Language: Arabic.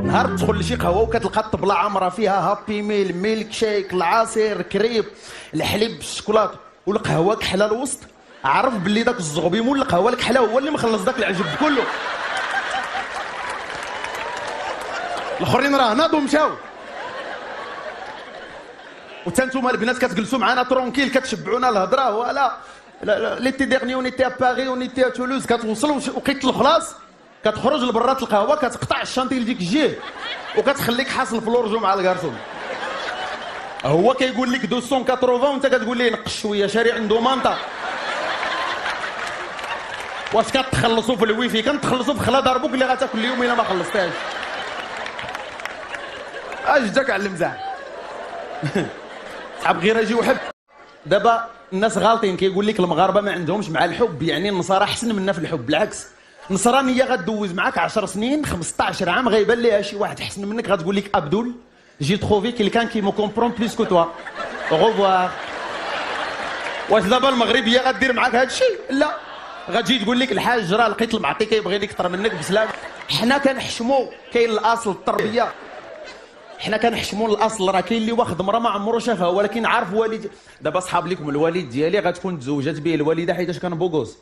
نهار تدخل لشي قهوه وكتلقى الطبله عامره فيها هابي ميل، ميلك شيك، العصير، كريب، الحليب بالشوكولاط والقهوه كحله الوسط، عرف باللي داك الزغبي مول القهوه الكحله هو اللي مخلص داك العجب كله. الاخرين راه ناضوا مشاو. وتا نتوما البنات كتجلسوا معنا ترونكيل كتشبعونا الهضره ولا ليتي ديرني ونيتي ا باغي ونيتي ا تولوز، كتوصل وقيت خلاص كتخرج لبرات القهوه كتقطع الشانتي لديك الجيه وكتخليك حاصل في لورجو مع الكارسون. هو كيقول لك 280 وانت كتقول ليه نقص شويه شاري عنده مانطا. واش كتخلصوا في الويفي؟ كنتخلصوا في خلا ضربوك اللي غتاكل اليوم الا ما خلصتهاش. اش جاك على المزاح. صعب غير اجي وحب. دابا الناس غالطين كيقول لك المغاربه ما عندهمش مع الحب، يعني النصارى احسن منا في الحب. بالعكس، النصرانيه غدوز معاك 10 سنين 15 عام غيبان ليها شي واحد احسن منك غتقول لك عبدول جي تروفي كيلكان كي مو كومبرون بليس كو توا اوغوفوار. واش دابا المغربيه غدير معاك هذا الشيء؟ لا، غتجي تقول لك الحاج راه لقيت المعطي كيبغي لك اكثر منك بسلام. حنا كنحشموا، كاين الاصل التربيه، حنا كنحشموا الاصل. راه كاين اللي واخد مرا ما عمره شافها ولكن عارف والد. دابا صحاب لكم الوالد ديالي غتكون تزوجت به الوالده حيتاش كان بوغوز،